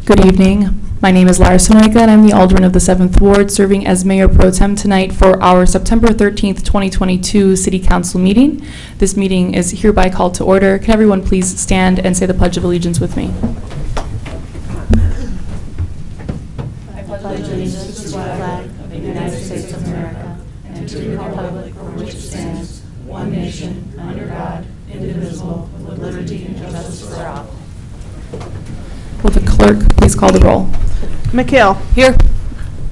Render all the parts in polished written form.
Good evening. My name is Lara Sonoika, and I'm the Alderman of the 7th Ward, serving as Mayor Pro Tem tonight for our September 13th, 2022 City Council meeting. This meeting is hereby called to order. Can everyone please stand and say the Pledge of Allegiance with me? I pledge allegiance to the flag of the United States of America and to the republic for which it stands, one nation, under God, indivisible, with liberty and justice for all. Will the clerk please call the roll? McHale. Here.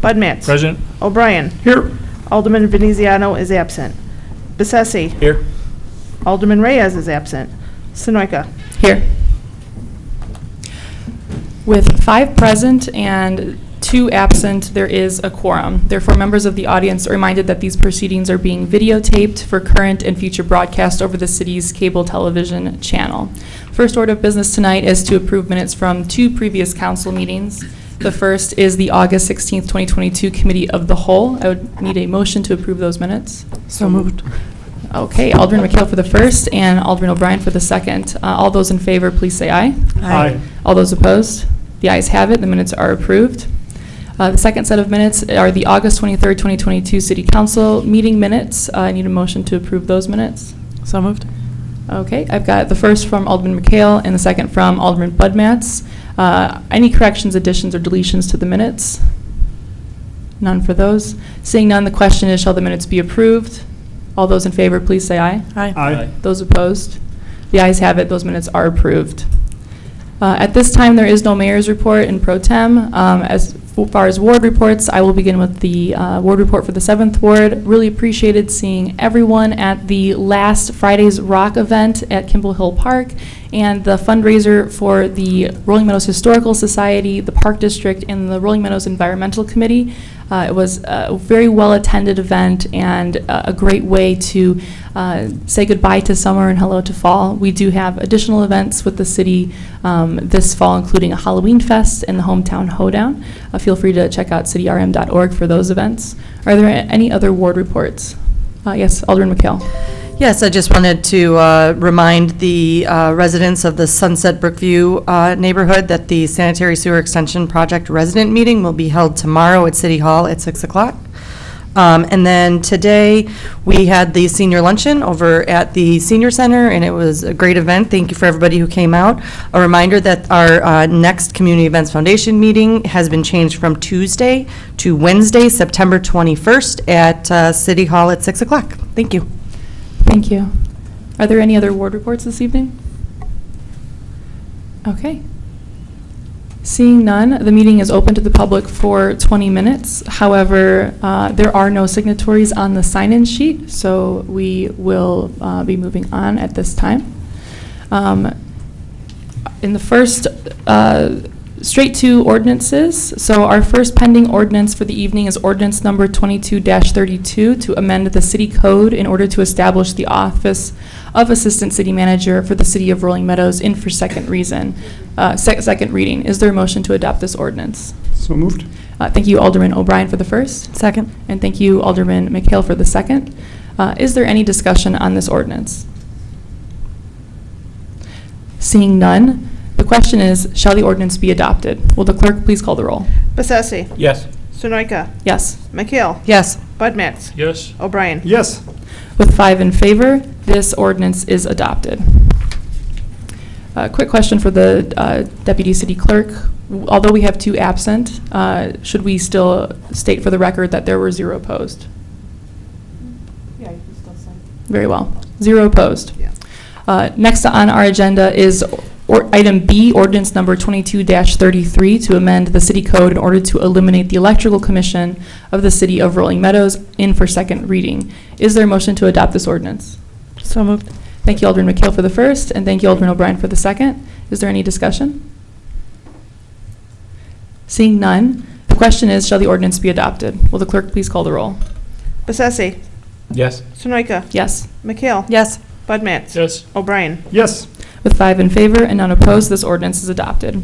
Budmetz. Present. O'Brien. Here. Alderman Veneziano is absent. Bessetti. Here. Alderman Reyes is absent. Sonoyka. Here. With 5 present and 2 absent, there is a quorum. Therefore, members of the audience are reminded that these proceedings are being videotaped for current and future broadcast over the city's cable television channel. First order of business tonight is to approve minutes from 2 previous council meetings. The first is the August 16th, 2022 Committee of the Whole. I would need a motion to approve those minutes. So moved. Okay, Alderman McHale for the first and Alderman O'Brien for the second. All those in favor, please say aye. Aye. All those opposed? The ayes have it. The minutes are approved. The second set of minutes are the August 23rd, 2022 City Council meeting minutes. I need a motion to approve those minutes. So moved. Okay, I've got the first from Alderman McHale and the second from Alderman Budmetz. Any corrections, additions, or deletions to the minutes? None for those. Seeing none, the question is, shall the minutes be approved? All those in favor, please say aye. Aye. Those opposed? The ayes have it. Those minutes are approved. At this time, there is no mayor's report in pro tem. As far as ward reports, I will begin with the ward report for the 7th Ward. Really appreciated seeing everyone at the last Friday's Rock event at Kimball Hill Park and the fundraiser for the Rolling Meadows Historical Society, the Park District, and the Rolling Meadows Environmental Committee. It was a very well-attended event and a great way to say goodbye to summer and hello to fall. We do have additional events with the city this fall, including a Halloween Fest and the Hometown Hoedown. Feel free to check out cityrm.org for those events. Are there any other ward reports? Yes, Alderman McHale. Yes, I just wanted to remind the residents of the Sunset Brookview neighborhood that the Sanitary Sewer Extension Project resident meeting will be held tomorrow at City Hall at 6 o'clock. And then today, we had the senior luncheon over at the Senior Center, and it was a great event. Thank you for everybody who came out. A reminder that our next Community Events Foundation meeting has been changed from Tuesday to Wednesday, September 21st at City Hall at 6 o'clock. Thank you. Thank you. Are there any other ward reports this evening? Okay. Seeing none, the meeting is open to the public for 20 minutes. However, there are no signatories on the sign-in sheet, so we will be moving on at this time. In the first, straight to ordinances. So our first pending ordinance for the evening is ordinance number 22-32 to amend the city code in order to establish the office of Assistant City Manager for the City of Rolling Meadows in for second reading. Is there a motion to adopt this ordinance? So moved. Thank you, Alderman O'Brien, for the first. Second. And thank you, Alderman McHale, for the second. Is there any discussion on this ordinance? Seeing none, the question is, shall the ordinance be adopted? Will the clerk please call the roll? Bessetti. Yes. Sonoyka. Yes. McHale. Yes. Budmetz. Yes. O'Brien. Yes. With 5 in favor, this ordinance is adopted. Quick question for the Deputy City Clerk. Although we have 2 absent, should we still state for the record that there were 0 opposed? Yeah, you can still say. Very well. 0 opposed. Yeah. Next on our agenda is item B, ordinance number 22-33 to amend the city code in order to eliminate the electrical commission of the city of Rolling Meadows in for second reading. Is there a motion to adopt this ordinance? So moved. Thank you, Alderman McHale, for the first, and thank you, Alderman O'Brien, for the second. Is there any discussion? Seeing none, the question is, shall the ordinance be adopted? Will the clerk please call the roll? Bessetti. Yes. Sonoyka. Yes. McHale. Yes. Budmetz. Yes. O'Brien. Yes. With 5 in favor and none opposed, this ordinance is adopted.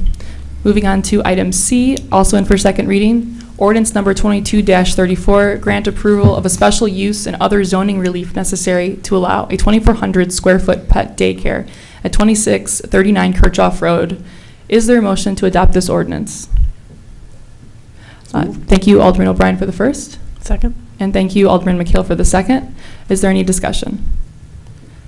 Moving on to item C, also in for second reading, ordinance number 22-34, grant approval of a special use and other zoning relief necessary to allow a 2,400 square foot pet daycare at 2639 Kirchhoff Road Is there a motion to adopt this ordinance? Thank you, Alderman O'Brien, for the first. Second. And thank you, Alderman McHale, for the second. Is there any discussion?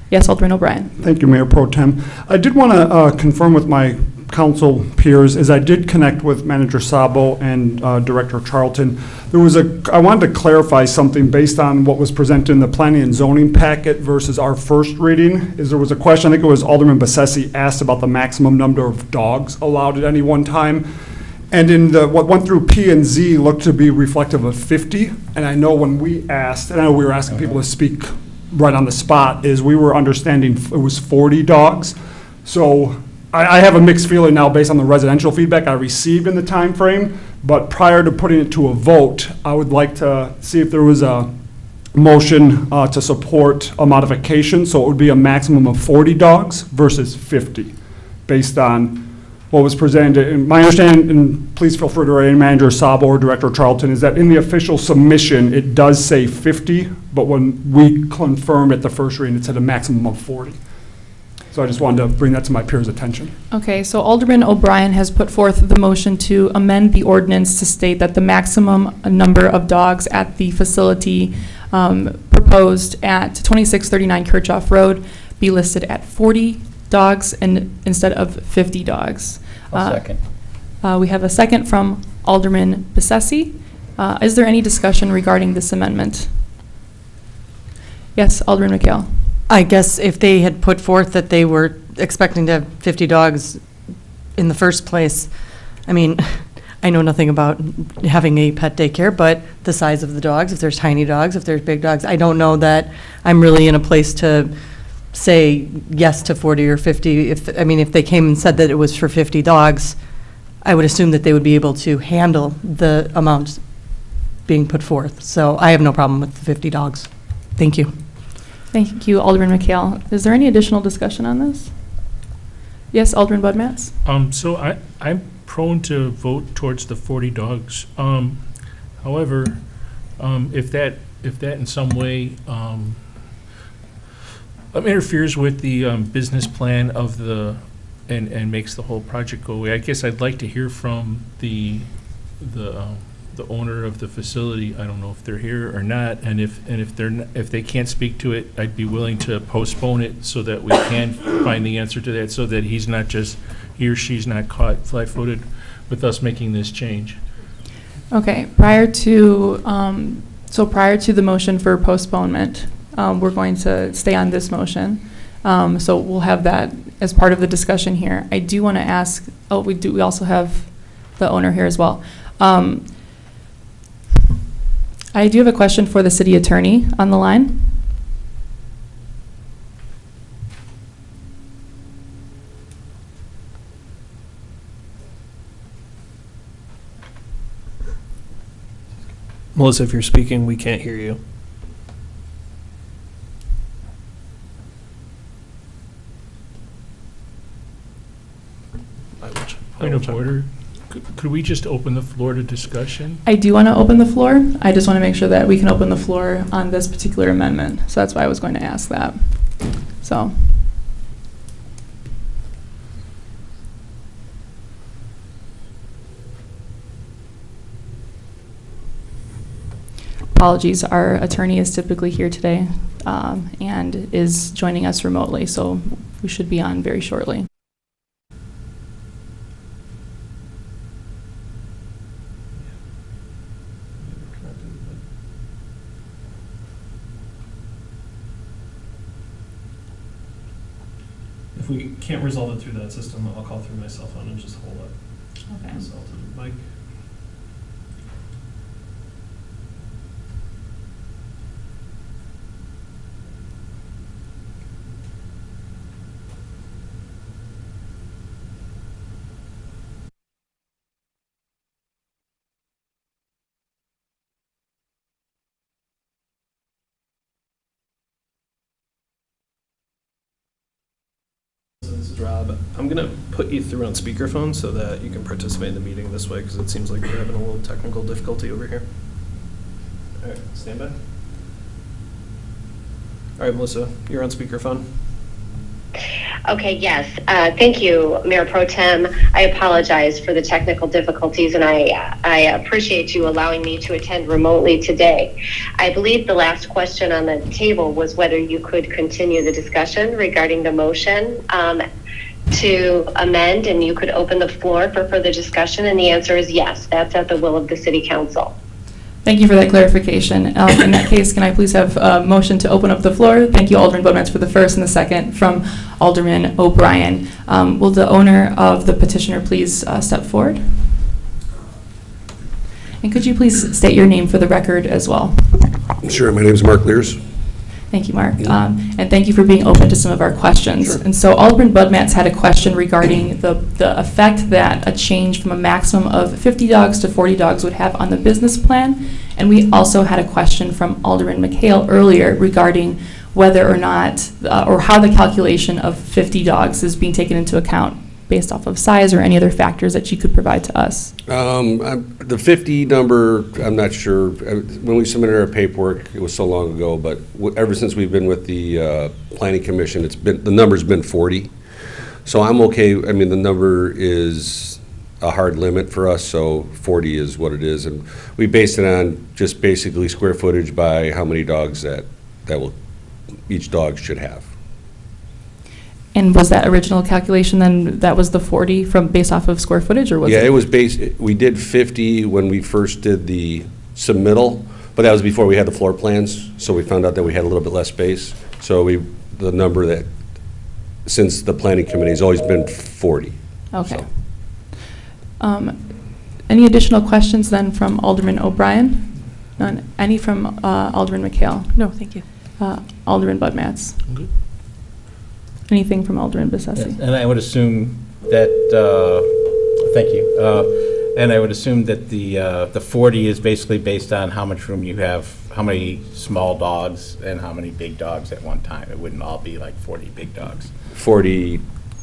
Yes, Alderman O'Brien. Thank you, Mayor Pro Tem. I did want to confirm with my council peers, as I did connect with Manager Sabo and Director Charlton. I wanted to clarify something based on what was presented in the planning and zoning packet versus our first reading. There was a question, I think it was Alderman Bessetti asked about the maximum number of dogs allowed at any one time. And in what went through P and Z looked to be reflective of 50. And I know when we asked, and I know we were asking people to speak right on the spot, is we were understanding it was 40 dogs. So I have a mixed feeling now based on the residential feedback I received in the time frame, but prior to putting it to a vote, I would like to see if there was a motion to support a modification, so it would be a maximum of 40 dogs versus 50, based on what was presented. And my understanding, and please feel free to write in, Manager Sabo or Director Charlton, is that in the official submission, it does say 50, but when we confirmed at the first reading, it said a maximum of 40. So I just wanted to bring that to my peers' attention. Okay, so Alderman O'Brien has put forth the motion to amend the ordinance to state that the maximum number of dogs at the facility proposed at 2639 Kirchhoff Road be listed at 40 dogs instead of 50 dogs. Second. We have a second from Alderman Bessetti. Is there any discussion regarding this amendment? Yes, Alderman McHale. I guess if they had put forth that they were expecting to have 50 dogs in the first place, I mean, I know nothing about having a pet daycare, but the size of the dogs, if there's tiny dogs, if there's big dogs, I don't know that I'm really in a place to say yes to 40 or 50. If they came and said that it was for 50 dogs, I would assume that they would be able to handle the amount being put forth. So I have no problem with the 50 dogs. Thank you. Thank you, Alderman McHale. Is there any additional discussion on this? Yes, Alderman Bud Matts. So I'm prone to vote towards the 40 dogs. However, if that in some way interferes with the business plan of and makes the whole project go away, I guess I'd like to hear from the owner of the facility. I don't know if they're here or not, and if they can't speak to it, I'd be willing to postpone it so that we can find the answer to that, so that he or she's not caught flat-footed with us making this change. Okay, prior to the motion for postponement, we're going to stay on this motion. So we'll have that as part of the discussion here. I do want to ask, we also have the owner here as well. I do have a question for the city attorney on the line. Melissa, if you're speaking, we can't hear you. Point of order. Could we just open the floor to discussion? I do want to open the floor. I just want to make sure that we can open the floor on this particular amendment. So that's why I was going to ask that. So. Apologies, our attorney is typically here today and is joining us remotely, so we should be on very shortly. If we can't resolve it through that system, I'll call through my cell phone and just hold up. Okay. Myself to the mic. This is Rob. I'm going to put you through on speakerphone so that you can participate in the meeting this way, because it seems like we're having a little technical difficulty over here. All right, stand by. All right, Melissa, you're on speakerphone. Okay, yes. Thank you, Mayor Pro Tem. I apologize for the technical difficulties, and I appreciate you allowing me to attend remotely today. I believe the last question on the table was whether you could continue the discussion regarding the motion to amend, and you could open the floor for further discussion, and the answer is yes. That's at the will of the City Council. Thank you for that clarification. In that case, can I please have a motion to open up the floor? Thank you, Alderman Budmats, for the first and the second from Alderman O'Brien. Will the owner of the petitioner please step forward? And could you please state your name for the record as well? Sure, my name is Mark Lears. Thank you, Mark. And thank you for being open to some of our questions. Sure. And so Alderman Budmats had a question regarding the effect that a change from a maximum of 50 dogs to 40 dogs would have on the business plan. And we also had a question from Alderman McHale earlier regarding whether or not, or how the calculation of 50 dogs is being taken into account based off of size or any other factors that you could provide to us. The 50 number, I'm not sure. When we submitted our paperwork, it was so long ago, but ever since we've been with the Planning Commission, the number's been 40. So I'm okay. I mean, the number is a hard limit for us, so 40 is what it is. And we based it on just basically square footage by how many dogs that each dog should have. And was that original calculation then, that was the 40 based off of square footage, or was it? Yeah, it was we did 50 when we first did the submittal, but that was before we had the floor plans, so we found out that we had a little bit less space. So the number that, since the planning committee, has always been 40. Okay. So. Any additional questions then from Alderman O'Brien? None. Any from Alderman McHale? No, thank you. Alderman Budmats? Good. Anything from Alderman Bessetti? Yes, and I would assume that, thank you, and I would assume that the 40 is basically based on how much room you have, how many small dogs and how many big dogs at one time. It wouldn't all be like 40 big dogs. 40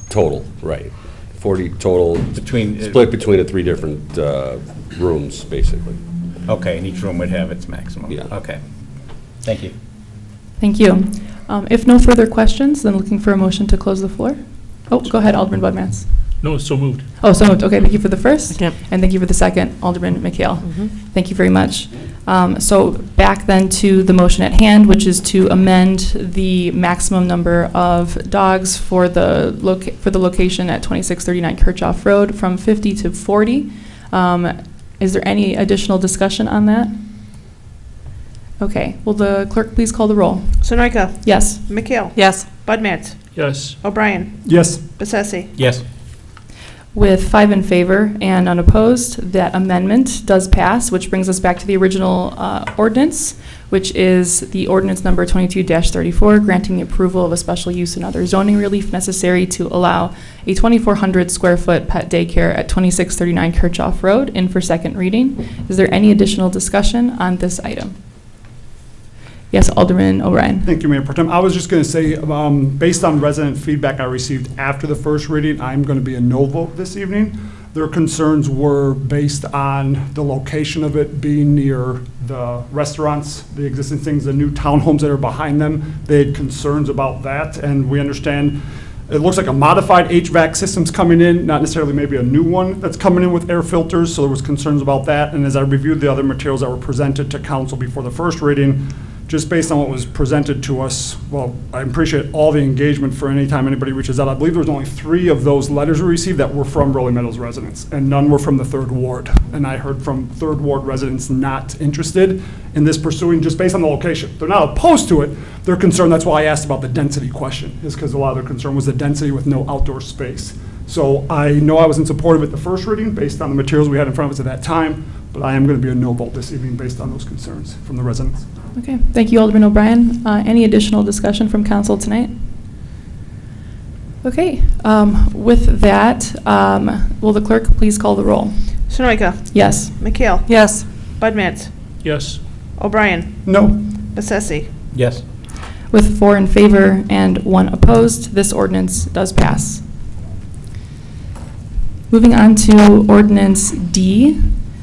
total, right. 40 total, split between the 3 different rooms, basically. Okay, and each room would have its maximum? Yeah. Okay. Thank you. Thank you. If no further questions, then looking for a motion to close the floor. Oh, go ahead, Alderman Budmats. No, so moved. Oh, so moved. Okay, thank you for the first. Second. And thank you for the second, Alderman McHale. Thank you very much. So back then to the motion at hand, which is to amend the maximum number of dogs for the location at 2639 Kirchhoff Road from 50 to 40. Is there any additional discussion on that? Okay, will the clerk please call the roll? Sunoika? Yes. McHale? Yes. Budmats? Yes. O'Brien? Yes. Bessetti? Yes. With 5 in favor and unopposed, that amendment does pass, which brings us back to the original ordinance, which is the ordinance number 22-34, granting the approval of a special use and other zoning relief necessary to allow a 2,400 square foot pet daycare at 2639 Kirchhoff Road in for second reading. Is there any additional discussion on this item? Yes, Alderman O'Brien. Thank you, Mayor Pro Tem. I was just going to say, based on resident feedback I received after the first reading, I'm going to be a no vote this evening. Their concerns were based on the location of it being near the restaurants, the existing things, the new townhomes that are behind them. They had concerns about that, and we understand it looks like a modified HVAC system's coming in, not necessarily maybe a new one that's coming in with air filters, so there was concerns about that. And as I reviewed the other materials that were presented to council before the first reading, just based on what was presented to us, well, I appreciate all the engagement for any time anybody reaches out. I believe there was only 3 of those letters we received that were from Rolling Meadows residents, and none were from the 3rd Ward. And I heard from 3rd Ward residents not interested in this pursuing just based on the location. They're not opposed to it. They're concerned. That's why I asked about the density question, is because a lot of their concern was the density with no outdoor space. So I know I was in support of it the first reading based on the materials we had in front of us at that time, but I am going to be a no vote this evening based on those concerns from the residents. Okay, thank you, Alderman O'Brien. Any additional discussion from council tonight? Okay, with that, will the clerk please call the roll? Sunoika? Yes. McHale? Yes. Budmats? Yes. O'Brien? No. Bessetti? Yes. With 4 in favor and 1 opposed, this ordinance does pass. Moving on to ordinance D,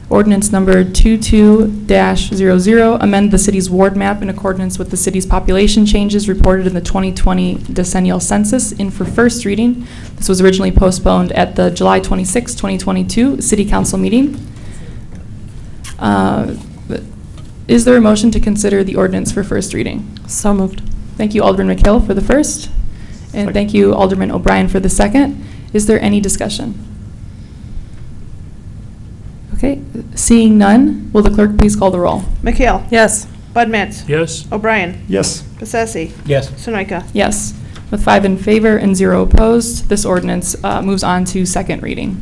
Ordinance number 22-00, amend the city's ward map in accordance with the city's population changes reported in the 2020 decennial census in for first reading. This was originally postponed at the July 26, 2022 City Council meeting. Is there a motion to consider the ordinance for first reading? So moved. Thank you, Alderman McHale, for the first, and thank you, Alderman O'Brien, for the second. Is there any discussion? Okay, seeing none, will the clerk please call the roll? McHale. Yes. Bud Matts. Yes? O'Brien. Yes. Bessesi. Yes. Sunoika. Yes. With 5 in favor and 0 opposed, this ordinance moves on to second reading.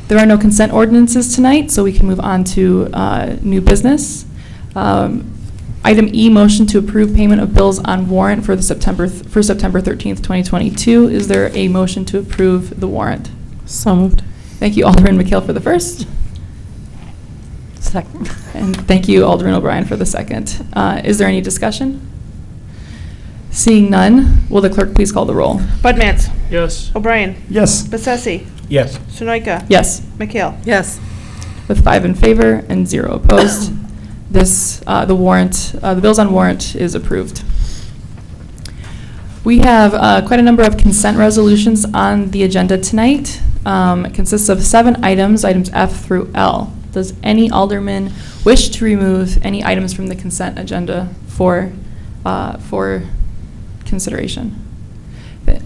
There are no consent ordinances tonight, so we can move on to new business. Item E, motion to approve payment of bills on warrant for September 13th, 2022. Is there a motion to approve the warrant? So moved. Thank you, Alderman McHale, for the first. Second. And thank you, Alderman O'Brien, for the second. Is there any discussion? Seeing none, will the clerk please call the roll? Bud Matts. Yes? O'Brien. Yes. Bessesi. Yes. Sunoika. Yes. McHale. Yes. With 5 in favor and 0 opposed, this, the warrant, the bills on warrant is approved. We have quite a number of consent resolutions on the agenda tonight. It consists of 7 items, items F through L. Does any alderman wish to remove any items from the consent agenda for consideration?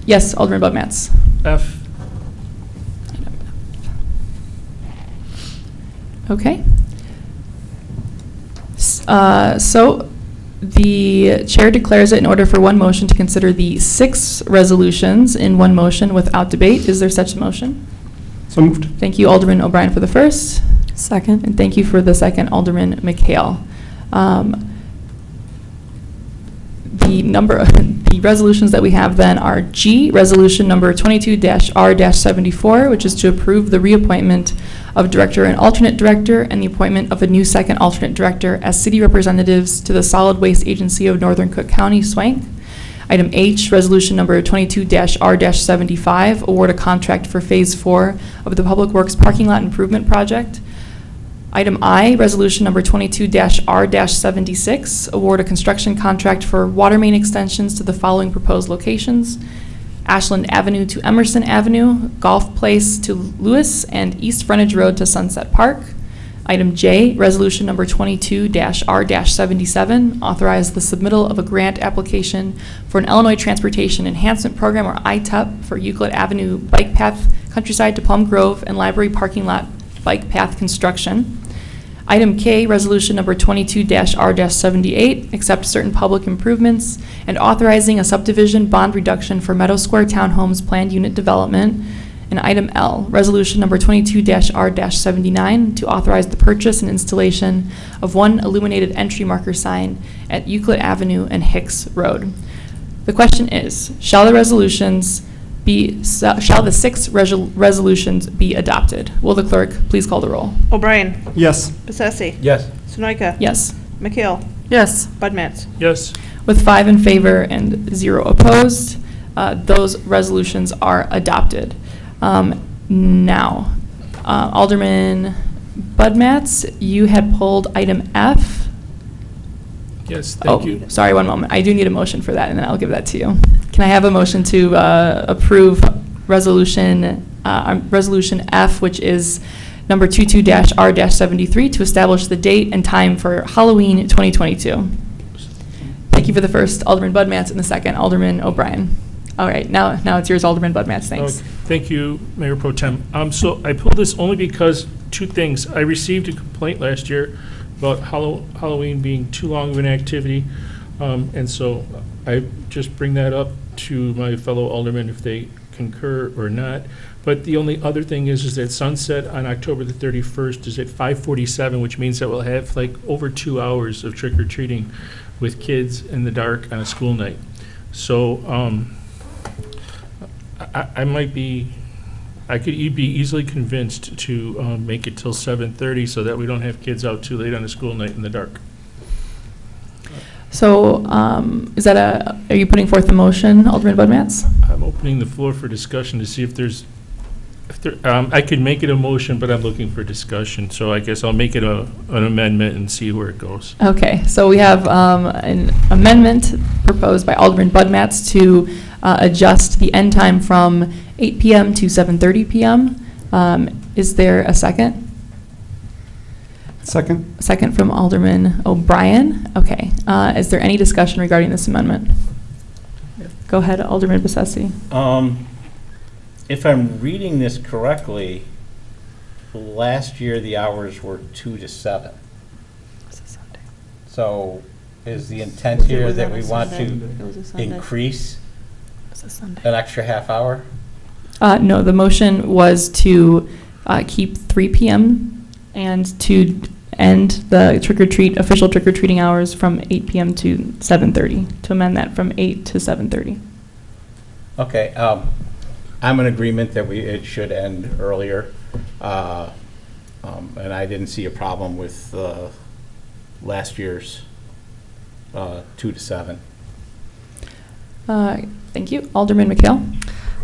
Yes, Alderman Bud Matts. F? Okay. So the chair declares it in order for one motion to consider the 6 resolutions in one motion without debate. Is there such a motion? So moved. Thank you, Alderman O'Brien, for the first, Second. and thank you for the second, Alderman McHale. The resolutions that we have then are G, resolution number 22-R-74, which is to approve the reappointment of director and alternate director and the appointment of a new second alternate director as city representatives to the Solid Waste Agency of Northern Cook County, Swank. Item H, resolution number 22-R-75, award a contract for phase 4 of the Public Works Parking Lot Improvement Project. Item I, resolution number 22-R-76, award a construction contract for water main extensions to the following proposed locations: Ashland Avenue to Emerson Avenue, Golf Place to Lewis, and East Frontage Road to Sunset Park. Item J, resolution number 22-R-77, authorize the submittal of a grant application for an Illinois Transportation Enhancement Program, or ITEP, for Euclid Avenue Bike Path, Countryside to Plum Grove, and Library Parking Lot Bike Path construction. Item K, resolution number 22-R-78, accept certain public improvements and authorizing a subdivision bond reduction for Meadow Square Townhomes planned unit development. And item L, resolution number 22-R-79, to authorize the purchase and installation of one illuminated entry marker sign at Euclid Avenue and Hicks Road. The question is, shall the 6 resolutions be adopted? Will the clerk please call the roll? O'Brien. Yes. Bessesi. Yes. Sunoika. Yes. McHale. Yes. Bud Matts. Yes? With 5 in favor and 0 opposed, those resolutions are adopted. Now, Alderman Bud Matts, you had pulled item F. Yes, thank you. Sorry, one moment. I do need a motion for that, and then I'll give that to you. Can I have a motion to approve resolution F, which is number 22-R-73, to establish the date and time for Halloween 2022? Thank you for the first, Alderman Bud Matts, and the second, Alderman O'Brien. All right, now it's yours, Alderman Bud Matts. Thanks. Thank you, Mayor Pro Tem. So I pulled this only because 2 things. I received a complaint last year about Halloween being too long of an activity, and so I just bring that up to my fellow aldermen if they concur or not. But the only other thing is that sunset on October the 31st is at 5:47, which means that we'll have like over 2 hours of trick-or-treating with kids in the dark on a school night. So I could be easily convinced to make it till 7:30 so that we don't have kids out too late on a school night in the dark. So are you putting forth a motion, Alderman Bud Matts? I'm opening the floor for discussion to see if there's I could make it a motion, but I'm looking for discussion, so I guess I'll make it an amendment and see where it goes. Okay, so we have an amendment proposed by Alderman Bud Matts to adjust the end time from 8 PM to 7:30 PM. Is there a second? Second? Second from Alderman O'Brien. Okay, is there any discussion regarding this amendment? Go ahead, Alderman Bessetti. If I'm reading this correctly, last year the hours were 2 to 7. So is the intent here was that on a we want Sunday. to It was a Sunday. increase It's a Sunday. an extra half hour? No, the motion was to keep 3 PM and to end the trick-or-treat, official trick-or-treating hours from 8 PM to 7:30, to amend that from 8 to 7:30. Okay, I'm in agreement that it should end earlier. And I didn't see a problem with last year's 2 to 7. Thank you. Alderman McHale?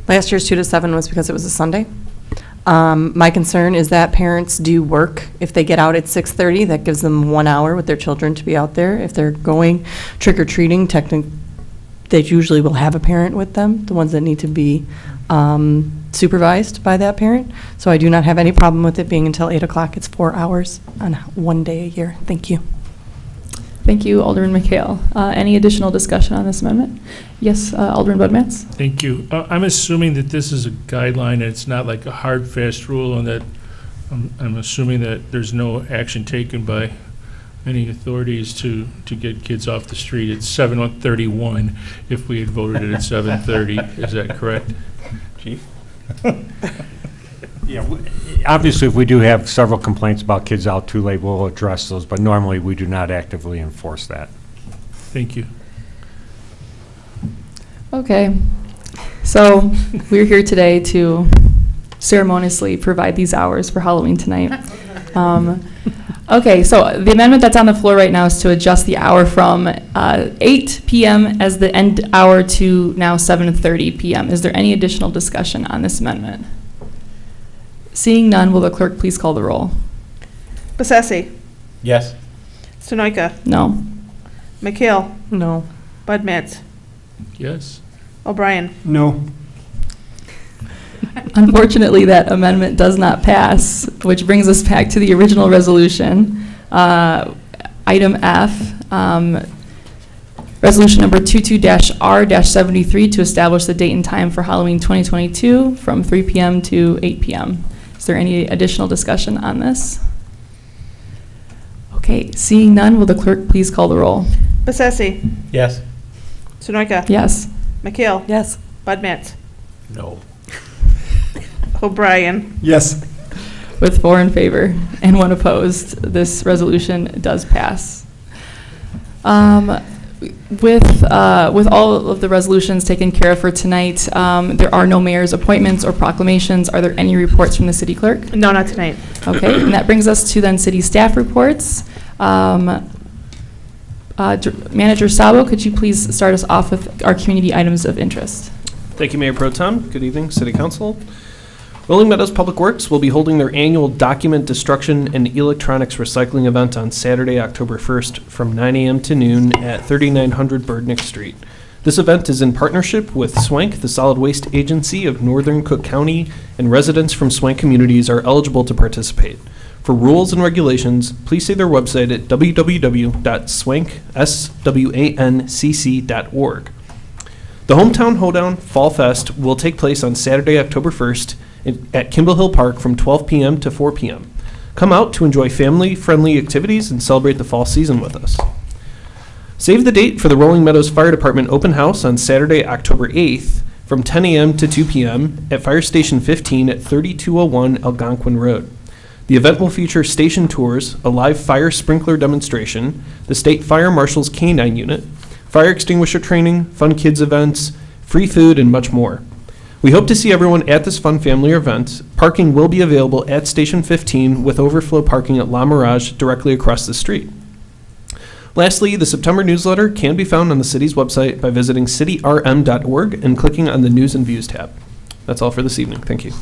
Last year's 2 to 7 was because it was a Sunday. My concern is that parents do work. If they get out at 6:30, that gives them 1 hour with their children to be out there. If they're going trick-or-treating, they usually will have a parent with them, the ones that need to be supervised by that parent. So I do not have any problem with it being until 8 o'clock. It's 4 hours on 1 day a year. Thank you. Thank you, Alderman McHale. Any additional discussion on this amendment? Yes, Alderman Bud Matts? Thank you. I'm assuming that this is a guideline, and it's not like a hard, fast rule, and that I'm assuming that there's no action taken by any authorities to get kids off the street. It's 7:31 if we had voted it at 7:30. Is that correct? Chief? Yeah, obviously, if we do have several complaints about kids out too late, we'll address those, but normally we do not actively enforce that. Thank you. Okay, so we're here today to ceremoniously provide these hours for Halloween tonight. Okay, so the amendment that's on the floor right now is to adjust the hour from 8 PM as the end hour to now 7:30 PM. Is there any additional discussion on this amendment? Seeing none, will the clerk please call the roll? Bessetti? Yes? Sunoika? No. McHale? No. Bud Matts? Yes? O'Brien? No. Unfortunately, that amendment does not pass, which brings us back to the original resolution. Item F, resolution number 22-R-73 to establish the date and time for Halloween 2022 from 3 PM to 8 PM. Is there any additional discussion on this? Okay, seeing none, will the clerk please call the roll? Bessetti? Yes? Sunoika? Yes. McHale? Yes. Bud Matts? No. O'Brien? Yes. With 4 in favor and 1 opposed, this resolution does pass. With all of the resolutions taken care of for tonight, there are no mayor's appointments or proclamations. Are there any reports from the city clerk? No, not tonight. Okay, and that brings us to then city staff reports. Manager Sabo, could you please start us off with our community items of interest? Thank you, Mayor Pro Tem. Good evening, City Council. Rolling Meadows Public Works will be holding their annual document destruction and electronics recycling event on Saturday, October 1st from 9 a.m. to noon at 3900 Birdnick Street. This event is in partnership with SWANK, the solid waste agency of Northern Cook County, and residents from SWANK communities are eligible to participate. For rules and regulations, please see their website at www.swancc.org. The Hometown Hoedown Fall Fest will take place on Saturday, October 1st at Kimball Hill Park from 12 p.m. to 4 p.m. Come out to enjoy family-friendly activities and celebrate the fall season with us. Save the date for the Rolling Meadows Fire Department Open House on Saturday, October 8th from 10 a.m. to 2 p.m. at Fire Station 15 at 3201 Algonquin Road. The event will feature station tours, a live fire sprinkler demonstration, the State Fire Marshal's K-9 unit, fire extinguisher training, fun kids events, free food, and much more. We hope to see everyone at this fun family event. Parking will be available at Station 15 with overflow parking at La Mirage directly across the street. Lastly, the September newsletter can be found on the city's website by visiting cityrm.org and clicking on the News and Views tab. That's all for this evening. Thank you.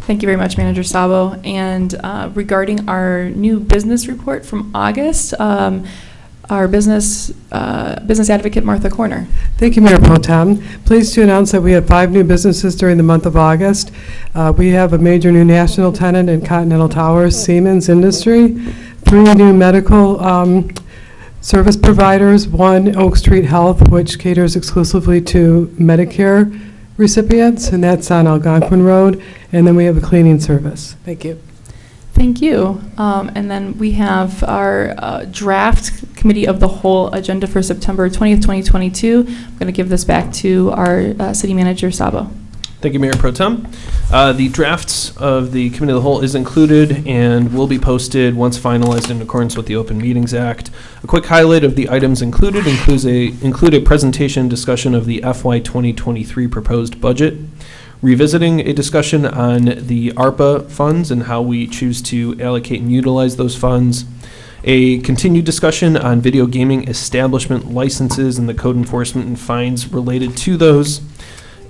Thank you very much, Manager Sabo. And regarding our new business report from August, our business advocate, Martha Corner. Thank you, Mayor Pro Tem. Pleased to announce that we had 5 new businesses during the month of August. We have a major new national tenant in Continental Towers, Siemens Industry, 3 new medical service providers, 1 Oak Street Health, which caters exclusively to Medicare recipients, and that's on Algonquin Road, and then we have a cleaning service. Thank you. Thank you. And then we have our draft Committee of the Whole agenda for September 20th, 2022. I'm going to give this back to our City Manager, Sabo. Thank you, Mayor Pro Tem. The drafts of the Committee of the Whole is included and will be posted once finalized in accordance with the Open Meetings Act. A quick highlight of the items included include a presentation discussion of the FY 2023 proposed budget, revisiting a discussion on the ARPA funds and how we choose to allocate and utilize those funds, a continued discussion on video gaming establishment licenses and the code enforcement and fines related to those,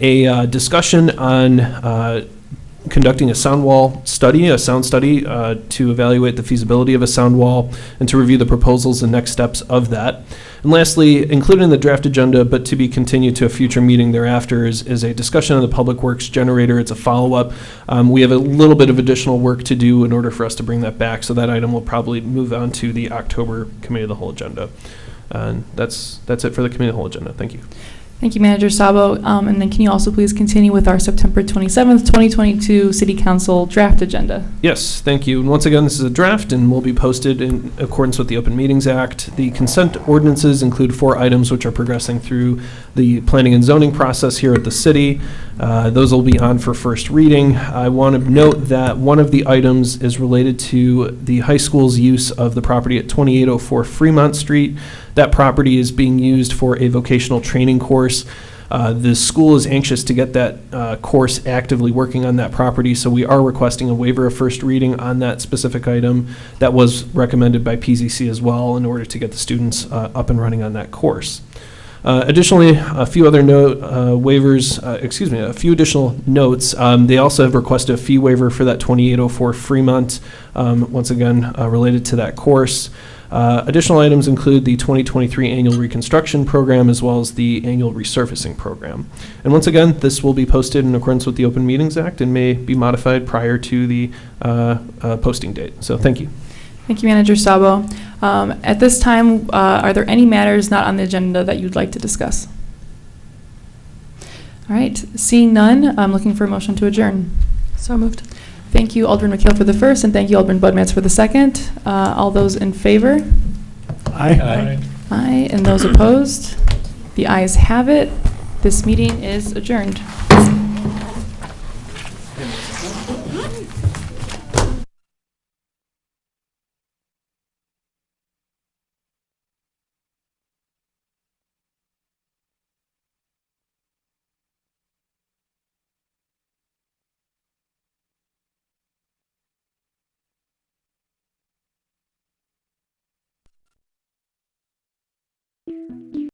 a discussion on conducting a sound study to evaluate the feasibility of a sound wall and to review the proposals and next steps of that. And lastly, included in the draft agenda, but to be continued to a future meeting thereafter, is a discussion on the Public Works generator. It's a follow-up. We have a little bit of additional work to do in order for us to bring that back, so that item will probably move on to the October Committee of the Whole agenda. And that's it for the Committee of the Whole agenda. Thank you. Thank you, Manager Sabo. And then can you also please continue with our September 27th, 2022 City Council draft agenda? Yes, thank you. And once again, this is a draft and will be posted in accordance with the Open Meetings Act. The consent ordinances include 4 items which are progressing through the planning and zoning process here at the city. Those will be on for first reading. I want to note that one of the items is related to the high school's use of the property at 2804 Fremont Street. That property is being used for a vocational training course. The school is anxious to get that course actively working on that property, so we are requesting a waiver of first reading on that specific item. That was recommended by PZC as well in order to get the students up and running on that course. Additionally, a few other a few additional notes. They also have requested a fee waiver for that 2804 Fremont, once again, related to that course. Additional items include the 2023 annual reconstruction program as well as the annual resurfacing program. And once again, this will be posted in accordance with the Open Meetings Act and may be modified prior to the posting date. So thank you. Thank you, Manager Sabo. At this time, are there any matters not on the agenda that you'd like to discuss? All right, seeing none, I'm looking for a motion to adjourn. So moved. Thank you, Alderman McHale, for the first, and thank you, Alderman Budmats, for the second. All those in favor? Aye. Aye, and those opposed? The ayes have it. This meeting is adjourned. Thank you.